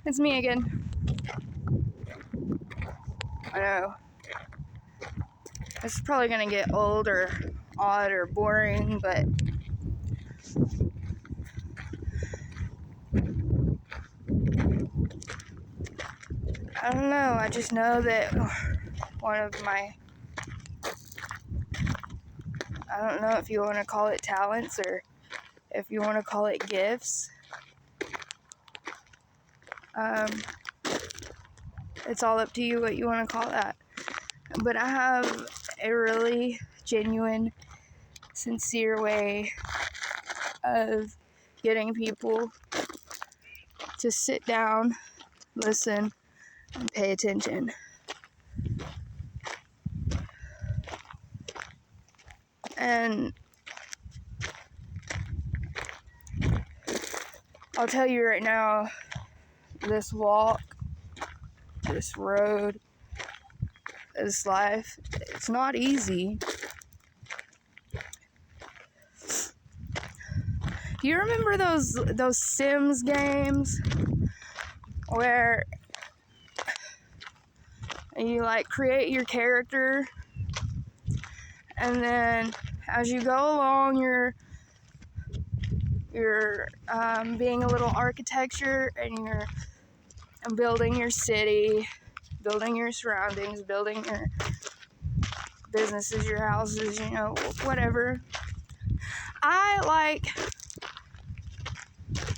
It's me again. I know. This is probably gonna get old or odd or boring, but I don't know. I just know that one of my, I don't know if you want to call it talents or if you want to call it gifts. It's all up to you what you want to call that. But I have a really genuine, sincere way of getting people to sit down, listen, and pay attention. And I'll tell you right now, this walk, this road, this life, it's not easy. Do you remember those Sims games where you like create your character and then as you go along you're being a little architecture and you're building your city, building your surroundings, building your businesses, your houses, whatever. I like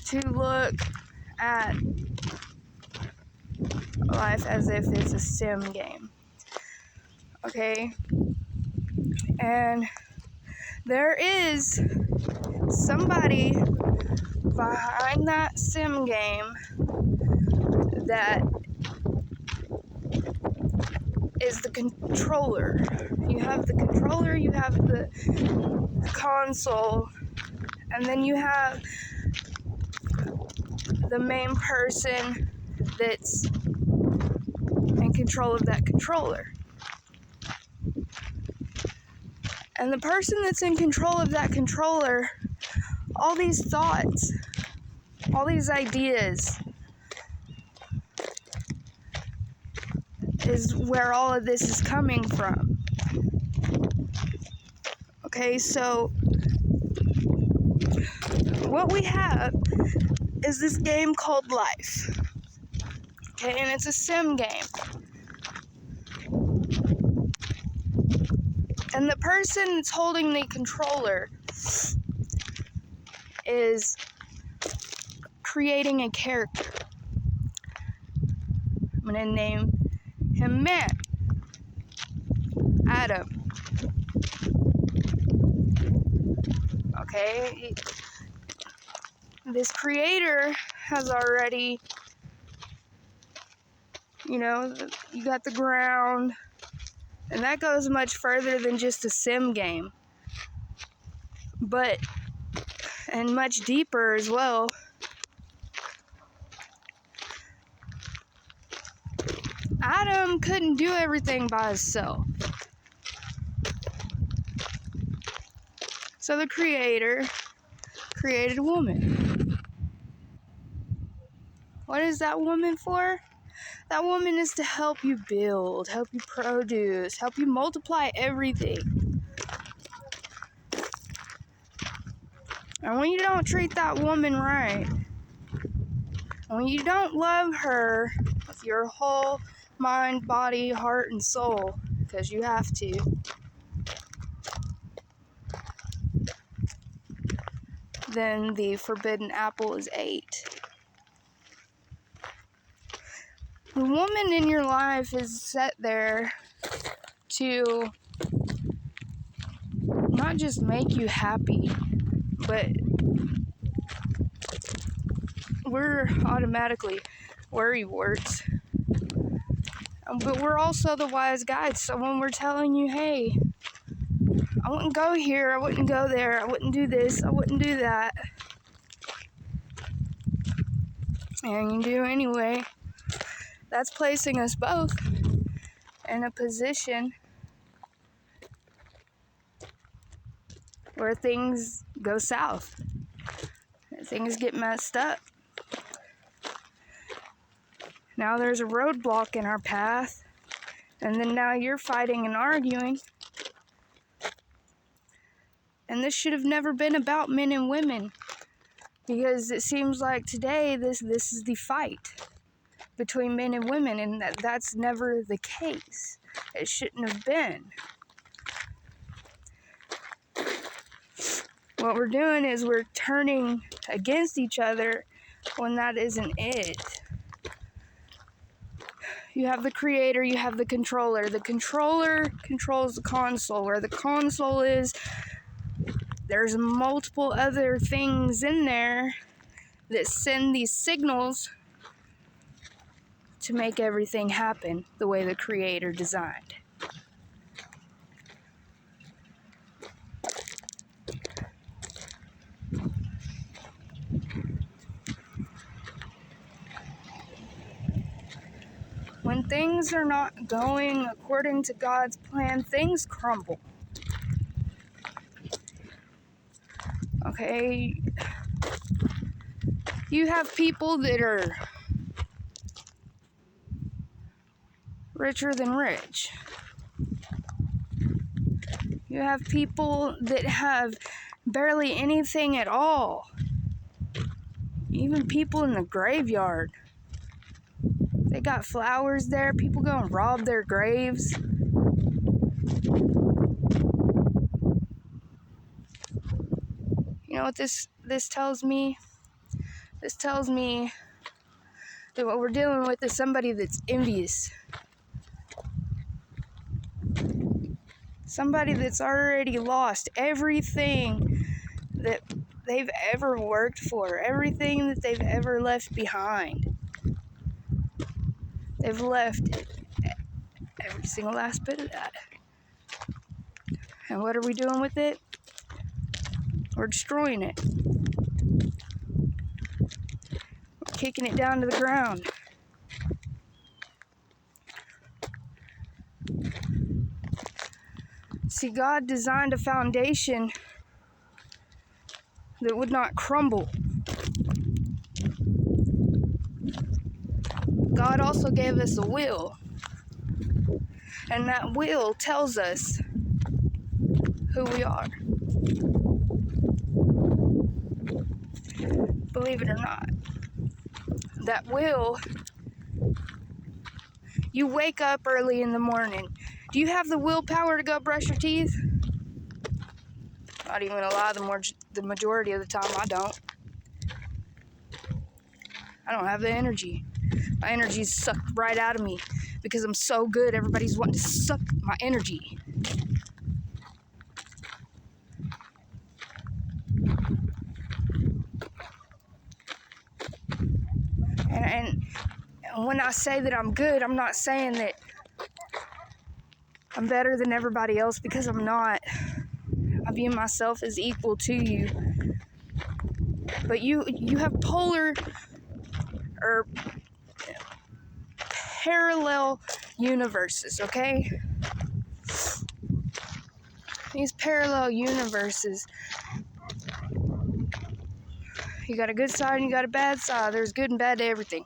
to look at life as if it's a sim game. Okay? And there is somebody behind that sim game that is the controller. You have the controller, you have the console, and then you have the main person that's in control of that controller. And the person that's in control of that controller, all these thoughts, all these ideas, is where all of this is coming from. Okay, so what we have is this game called life. Okay, and it's a sim game. And the person that's holding the controller is creating a character. I'm gonna name him Matt. Adam. Okay? This creator has already, you got the ground, and that goes much further than just a sim game. And much deeper as well. Adam couldn't do everything by himself. So the creator created a woman. What is that woman for? That woman is to help you build, help you produce, help you multiply everything. And when you don't treat that woman right, when you don't love her with your whole mind, body, heart, and soul, because you have to, then the forbidden apple is ate. The woman in your life is set there to not just make you happy, but we're automatically worrywarts. But we're also the wise guides. So when we're telling you, hey, I wouldn't go here, I wouldn't go there, I wouldn't do this, I wouldn't do that, and you do anyway, that's placing us both in a position where things go south. Things get messed up. Now there's a roadblock in our path, and then now you're fighting and arguing. And this should have never been about men and women, because it seems like today this is the fight between men and women, and that's never the case. It shouldn't have been. What we're doing is we're turning against each other when that isn't it. You have the creator, you have the controller. The controller controls the console. Where the console is, there's multiple other things in there that send these signals to make everything happen the way the creator designed. When things are not going according to God's plan, things crumble. Okay? You have people that are richer than rich. You have people that have barely anything at all. Even people in the graveyard. They got flowers there. People go and rob their graves. You know what this tells me? This tells me that what we're dealing with is somebody that's envious. Somebody that's already lost everything that they've ever worked for, everything that they've ever left behind. They've left every single last bit of that. And what are we doing with it? We're destroying it. We're kicking it down to the ground. See, God designed a foundation that would not crumble. God also gave us a will. And that will tells us who we are. Believe it or not. That will, you wake up early in the morning. Do you have the willpower to go brush your teeth? Not even gonna lie, the majority of the time I don't. I don't have the energy. My energy's sucked right out of me because I'm so good. Everybody's wanting to suck my energy. And when I say that I'm good, I'm not saying that I'm better than everybody else, because I'm not. I view myself as equal to you. But you have polar or parallel universes, okay? These parallel universes, you got a good side and you got a bad side. There's good and bad to everything.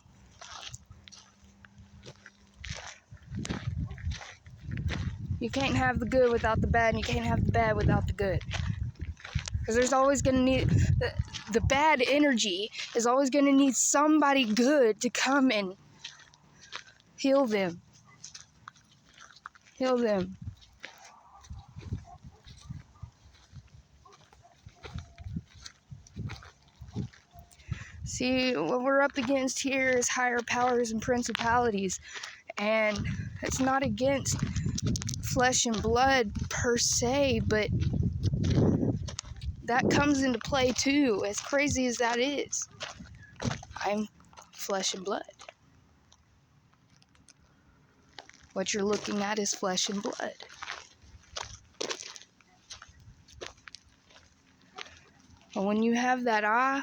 You can't have the good without the bad, and you can't have the bad without the good. Because there's always going to need, the bad energy is always going to need somebody good to come and heal them. Heal them. See, what we're up against here is higher powers and principalities. And it's not against flesh and blood per se, but that comes into play too, as crazy as that is. I'm flesh and blood. What you're looking at is flesh and blood. And when you have that eye,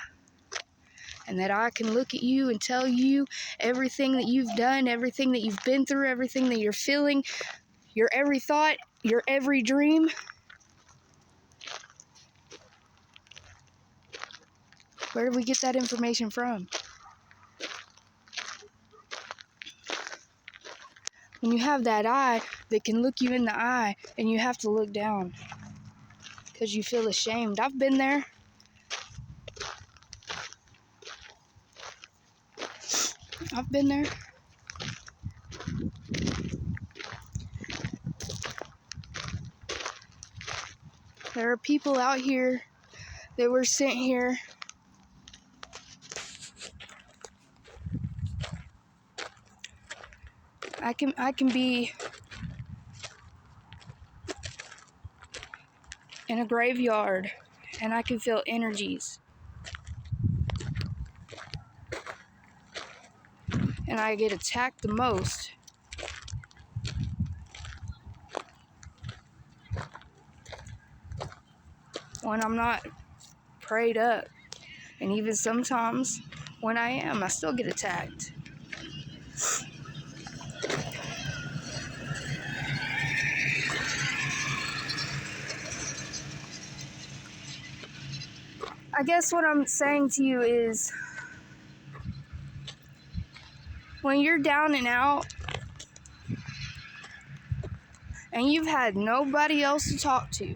and that eye can look at you and tell you everything that you've done, everything that you've been through, everything that you're feeling, your every thought, your every dream, Where did we get that information from? When you have that eye that can look you in the eye and you have to look down because you feel ashamed. I've been there. I've been there. There are people out here that were sent here I can be in a graveyard and I can feel energies. And I get attacked the most when I'm not prayed up. And even sometimes when I am, I still get attacked. I guess what I'm saying to you is, when you're down and out and you've had nobody else to talk to,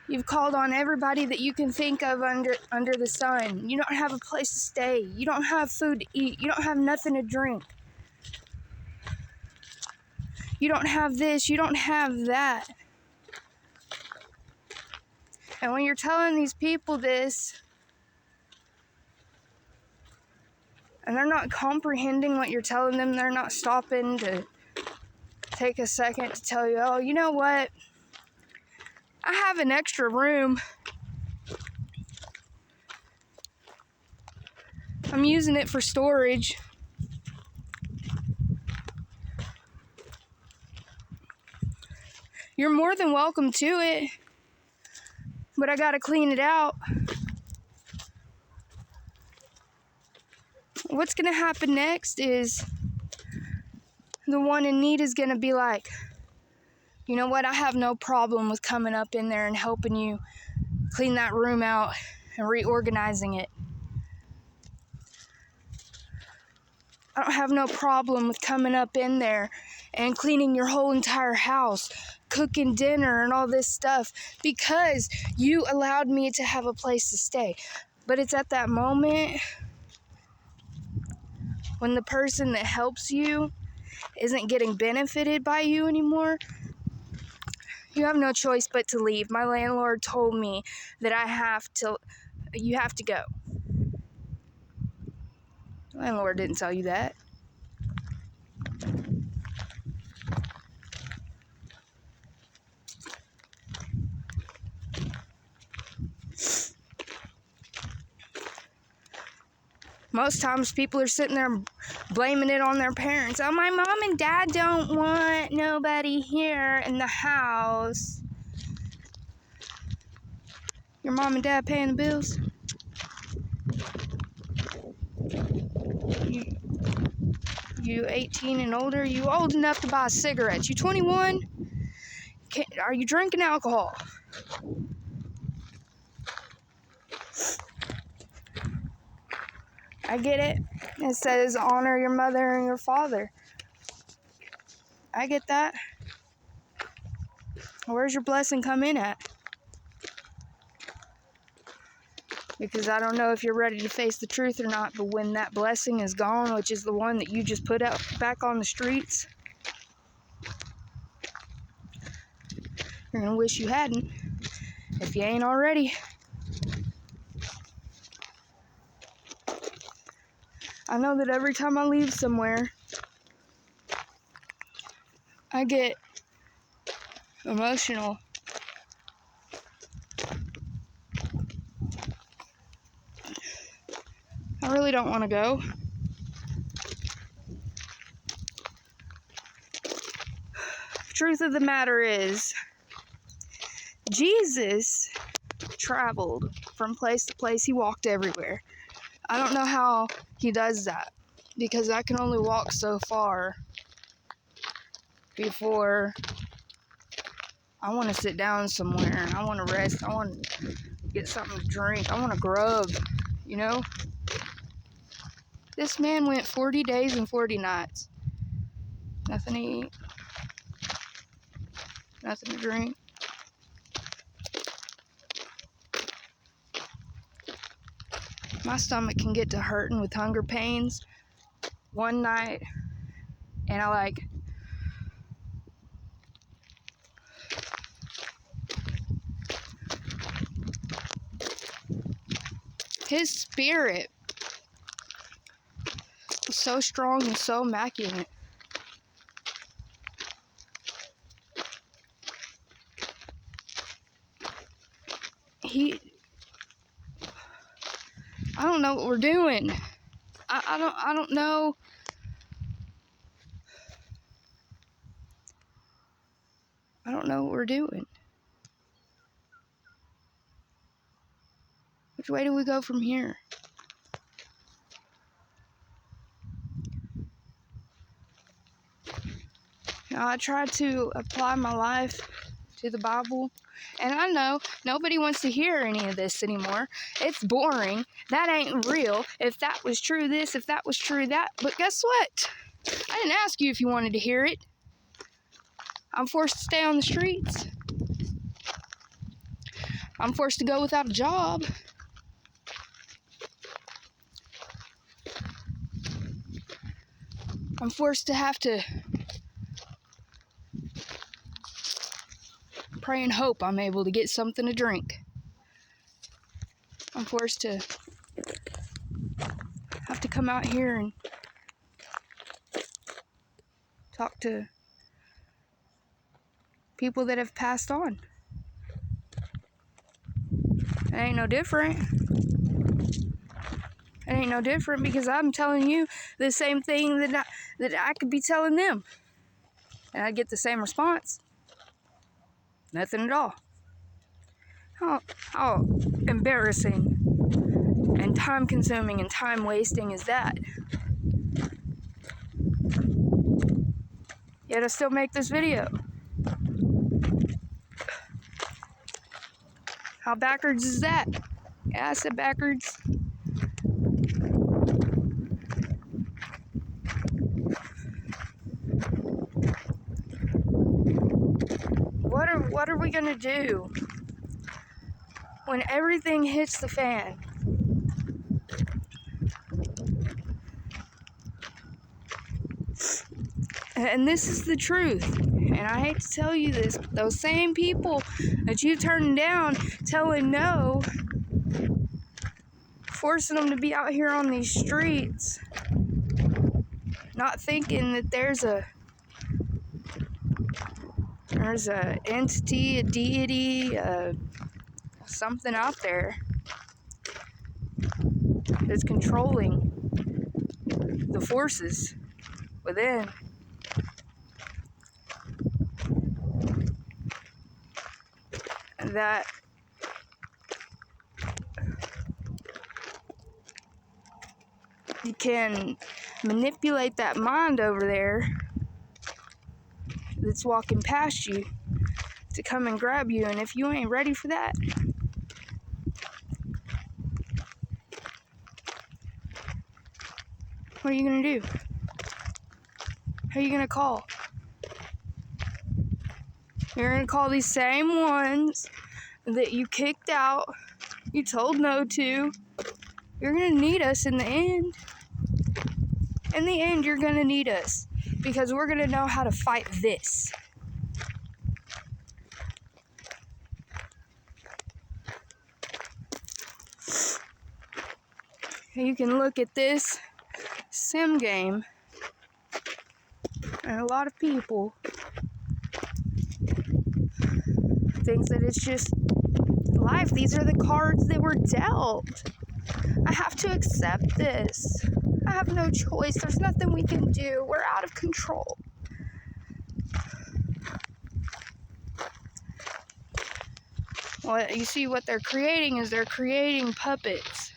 you've called on everybody that you can think of under the sun. You don't have a place to stay. You don't have food to eat. You don't have nothing to drink. You don't have this. You don't have that. And when you're telling these people this, and they're not comprehending what you're telling them, they're not stopping to take a second to tell you, oh, you know what? I have an extra room. I'm using it for storage. You're more than welcome to it, but I gotta clean it out. What's gonna happen next is the one in need is gonna be like, you know what, I have no problem with coming up in there and helping you clean that room out and reorganizing it. I don't have no problem with coming up in there and cleaning your whole entire house, cooking dinner and all this stuff, because you allowed me to have a place to stay. But it's at that moment when the person that helps you isn't getting benefited by you anymore, you have no choice but to leave. My landlord told me that you have to go. The landlord didn't tell you that. Most times people are sitting there blaming it on their parents. Oh, my mom and dad don't want nobody here in the house. Your mom and dad paying the bills? You 18 and older? You old enough to buy cigarettes? You 21? Are you drinking alcohol? I get it. It says honor your mother and your father. I get that. Where's your blessing come in at? Because I don't know if you're ready to face the truth or not, but when that blessing is gone, which is the one that you just put out back on the streets, you're going to wish you hadn't, if you ain't already. I know that every time I leave somewhere, I get emotional. I really don't want to go. Truth of the matter is, Jesus traveled from place to place. He walked everywhere. I don't know how he does that, because I can only walk so far before I want to sit down somewhere. I want to rest. I want to get something to drink. I want to grub, you know? This man went 40 days and 40 nights. Nothing to eat. Nothing to drink. My stomach can get to hurting with hunger pains one night, and his spirit was so strong and so immaculate. I don't know what we're doing. I don't know. I don't know what we're doing. Which way do we go from here? Now, I try to apply my life to the Bible, and I know nobody wants to hear any of this anymore. It's boring. That ain't real. If that was true this, if that was true that. But guess what? I didn't ask you if you wanted to hear it. I'm forced to stay on the streets. I'm forced to go without a job. I'm forced to have to pray and hope I'm able to get something to drink. I'm forced to have to come out here and talk to people that have passed on. It ain't no different. It ain't no different because I'm telling you the same thing that I could be telling them. And I get the same response. Nothing at all. How embarrassing and time-consuming and time-wasting is that? Yet I still make this video. How backwards is that? Yeah, I said backwards. What are we gonna do when everything hits the fan? And this is the truth. And I hate to tell you this, but those same people that you turn down, telling no, forcing them to be out here on these streets, not thinking that there's a entity, a deity, something out there that's controlling the forces within. That you can manipulate that mind over there that's walking past you to come and grab you, and if you ain't ready for that, what are you gonna do? Who are you gonna call? You're gonna call these same ones that you kicked out, you told no to. You're gonna need us in the end. In the end, you're gonna need us because we're gonna know how to fight this. You can look at this sim game, and a lot of people think that it's just life. These are the cards that were dealt. I have to accept this. I have no choice. There's nothing we can do. We're out of control. Well, you see what they're creating is they're creating puppets.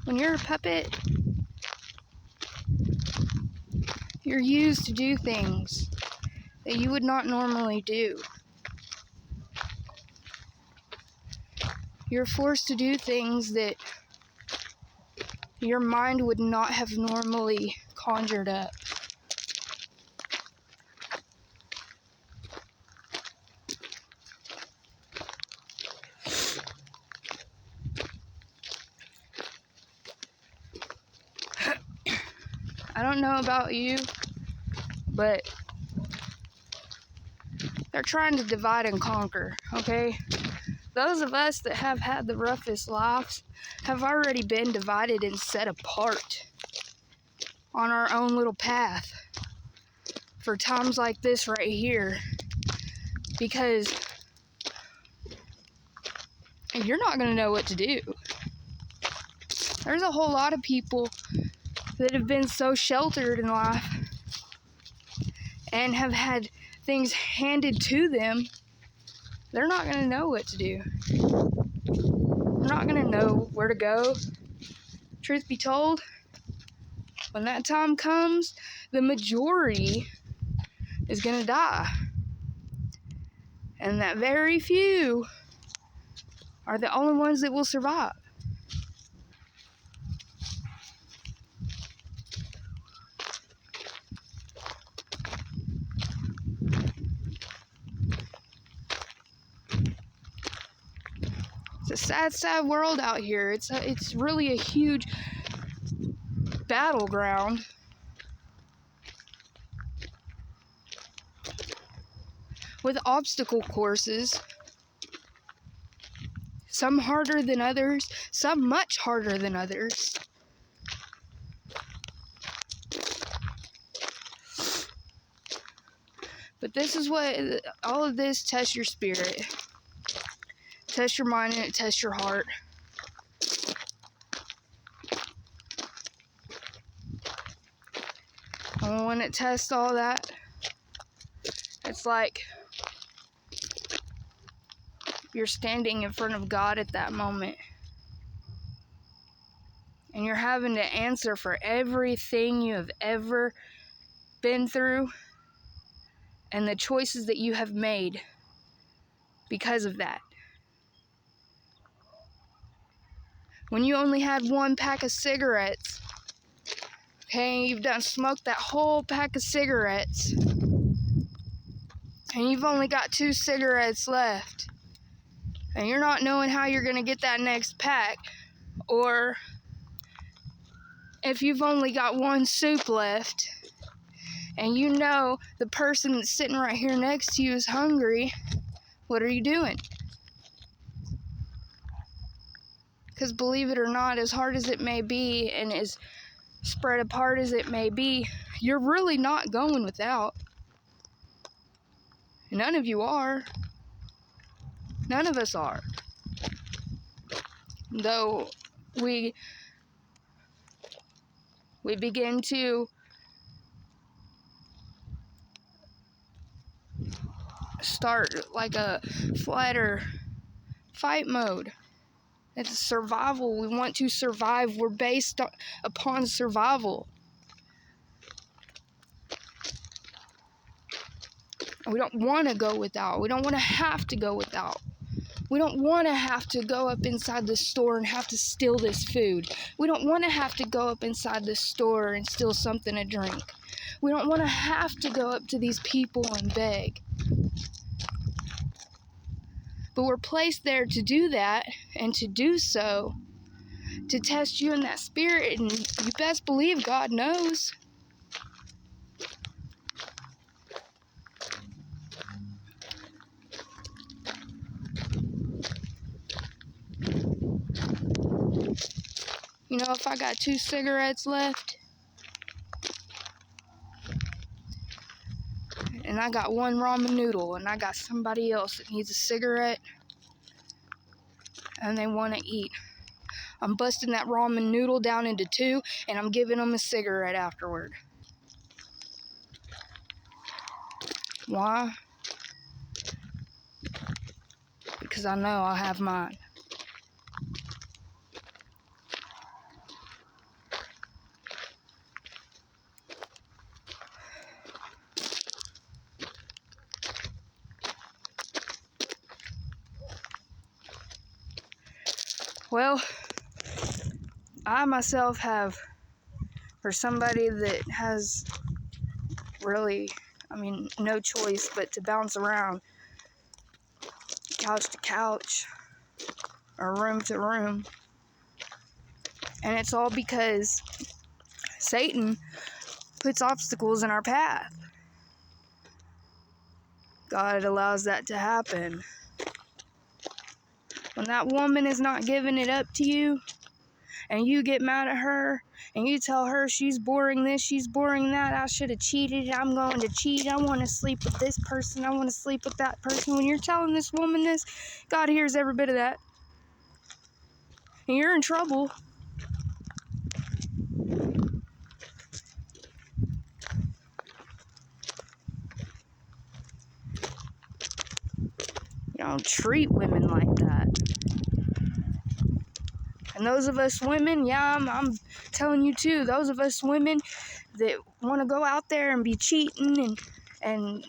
When you're a puppet, You're used to do things that you would not normally do. You're forced to do things that your mind would not have normally conjured up. I don't know about you, but they're trying to divide and conquer, okay? Those of us that have had the roughest lives have already been divided and set apart on our own little path for times like this right here, because you're not going to know what to do. There's a whole lot of people that have been so sheltered in life and have had things handed to them. They're not going to know what to do. They're not going to know where to go. Truth be told, when that time comes, the majority is going to die. And that very few are the only ones that will survive. It's a sad, sad world out here. It's really a huge battleground. With obstacle courses. Some harder than others, some much harder than others. But this is what, all of this tests your spirit. Test your mind and it tests your heart. And when it tests all that, it's like you're standing in front of God at that moment. And you're having to answer for everything you have ever been through and the choices that you have made because of that. When you only had one pack of cigarettes, okay, you've done smoked that whole pack of cigarettes, and you've only got 2 cigarettes left, and you're not knowing how you're going to get that next pack, or if you've only got 1 soup left, and you know the person that's sitting right here next to you is hungry, what are you doing? Because believe it or not, as hard as it may be, and as spread apart as it may be, you're really not going without. None of you are. None of us are. Though we begin to start like a flight or fight mode. It's survival. We want to survive. We're based upon survival. We don't want to go without. We don't want to have to go without. We don't want to have to go up inside the store and have to steal this food. We don't want to have to go up inside the store and steal something to drink. We don't want to have to go up to these people and beg. But we're placed there to do that, and to do so, to test you in that spirit, and you best believe God knows. You know, if I got 2 cigarettes left, and I got 1 ramen noodle, and I got somebody else that needs a cigarette, and they want to eat, I'm busting that ramen noodle down into 2, and I'm giving them a cigarette afterward. Why? Because I know I'll have mine. Well, I myself have, for somebody that has really, no choice but to bounce around couch to couch or room to room. And it's all because Satan puts obstacles in our path. God allows that to happen. When that woman is not giving it up to you, and you get mad at her, and you tell her she's boring this, she's boring that, I should have cheated, I'm going to cheat, I want to sleep with this person, I want to sleep with that person. When you're telling this woman this, God hears every bit of that. And you're in trouble. You don't treat women like that. And those of us women, I'm telling you too, those of us women that want to go out there and be cheating and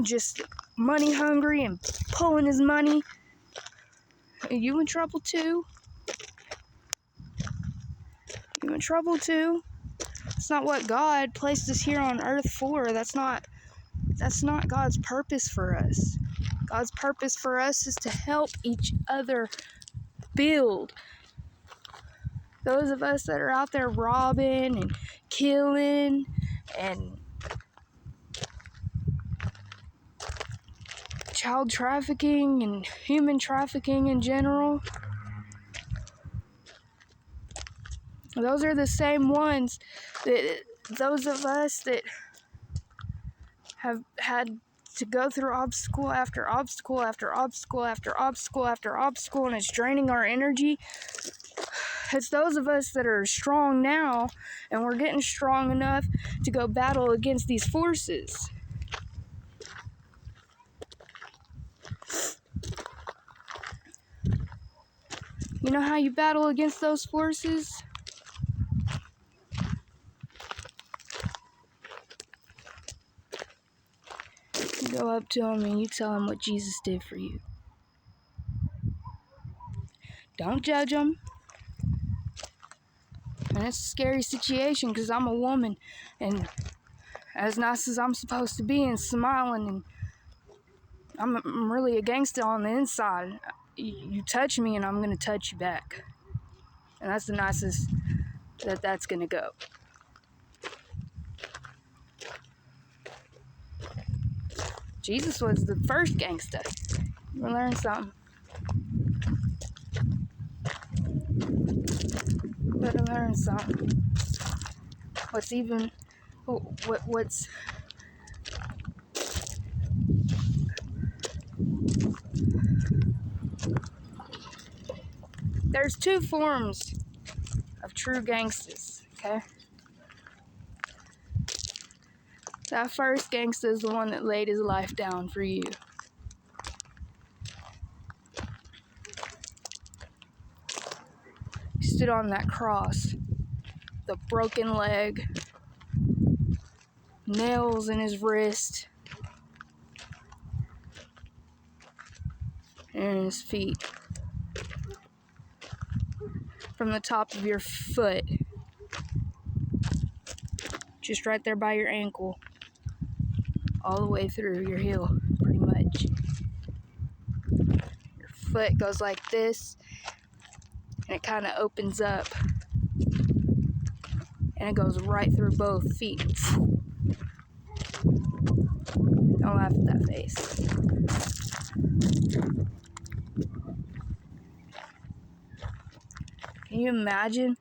just money hungry and pulling his money, are you in trouble too? You in trouble too? It's not what God placed us here on earth for. That's not God's purpose for us. God's purpose for us is to help each other build. Those of us that are out there robbing and killing and child trafficking and human trafficking in general, those are the same ones that those of us that have had to go through obstacle after obstacle after obstacle after obstacle after obstacle, and it's draining our energy. It's those of us that are strong now, and we're getting strong enough to go battle against these forces. You know how you battle against those forces? You go up to them and you tell them what Jesus did for you. Don't judge them. And it's a scary situation because I'm a woman, and as nice as I'm supposed to be and smiling, and I'm really a gangster on the inside. You touch me and I'm going to touch you back. And that's the nicest that's going to go. Jesus was the first gangster. You learn something. Better learn something. There's two forms of true gangsters, okay? That first gangster is the one that laid his life down for you. He stood on that cross, the broken leg, nails in his wrist, and in his feet. From the top of your foot, just right there by your ankle, all the way through your heel, pretty much. Your foot goes like this, and it kind of opens up, and it goes right through both feet. Don't laugh at that face. Can you imagine?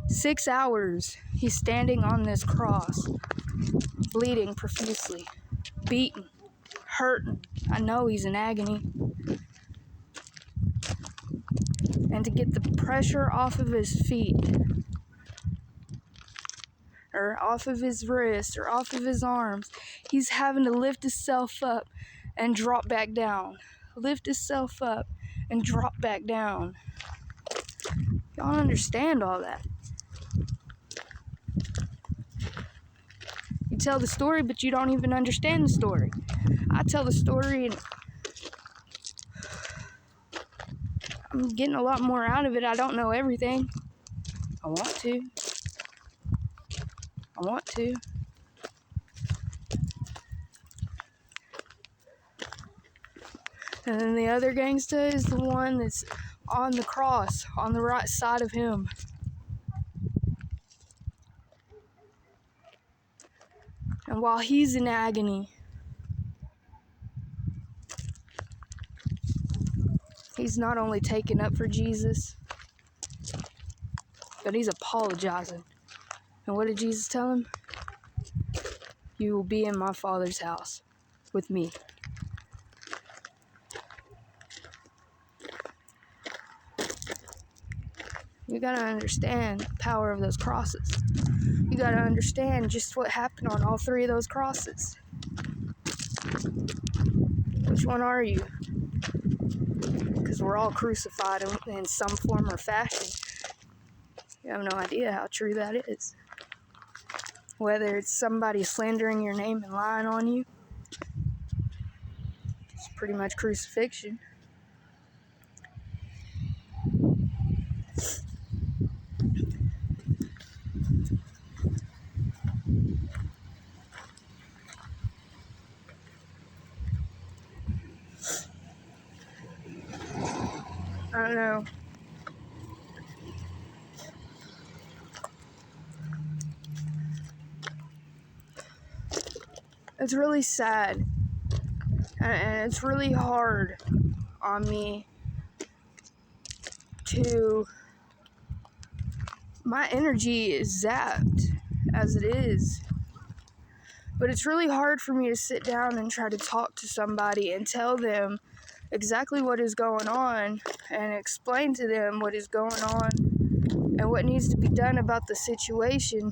6 hours he's standing on this cross, bleeding profusely, beaten, hurting. I know he's in agony. And to get the pressure off of his feet, or off of his wrist, or off of his arms, he's having to lift himself up and drop back down. Lift himself up and drop back down. Y'all understand all that. You tell the story, but you don't even understand the story. I tell the story and I'm getting a lot more out of it. I don't know everything. I want to. And then the other gangsta is the one that's on the cross, on the right side of him. And while he's in agony, he's not only taking up for Jesus, but he's apologizing. And what did Jesus tell him? You will be in my Father's house with me. You gotta understand the power of those crosses. You gotta understand just what happened on all three of those crosses. Which one are you? Because we're all crucified in some form or fashion. You have no idea how true that is. Whether it's somebody slandering your name and lying on you, it's pretty much crucifixion. I don't know. It's really sad. And it's really hard on me to... My energy is zapped as it is. But it's really hard for me to sit down and try to talk to somebody and tell them exactly what is going on and explain to them what is going on and what needs to be done about the situation.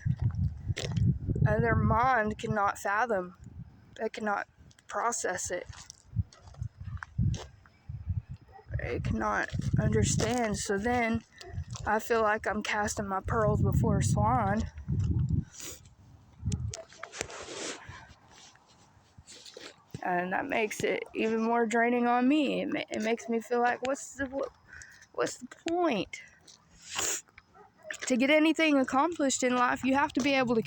And their mind cannot fathom. They cannot process it. It cannot understand. So then I feel like I'm casting my pearls before swine. And that makes it even more draining on me. It makes me feel like, what's the point? To get anything accomplished in life, you have to be able to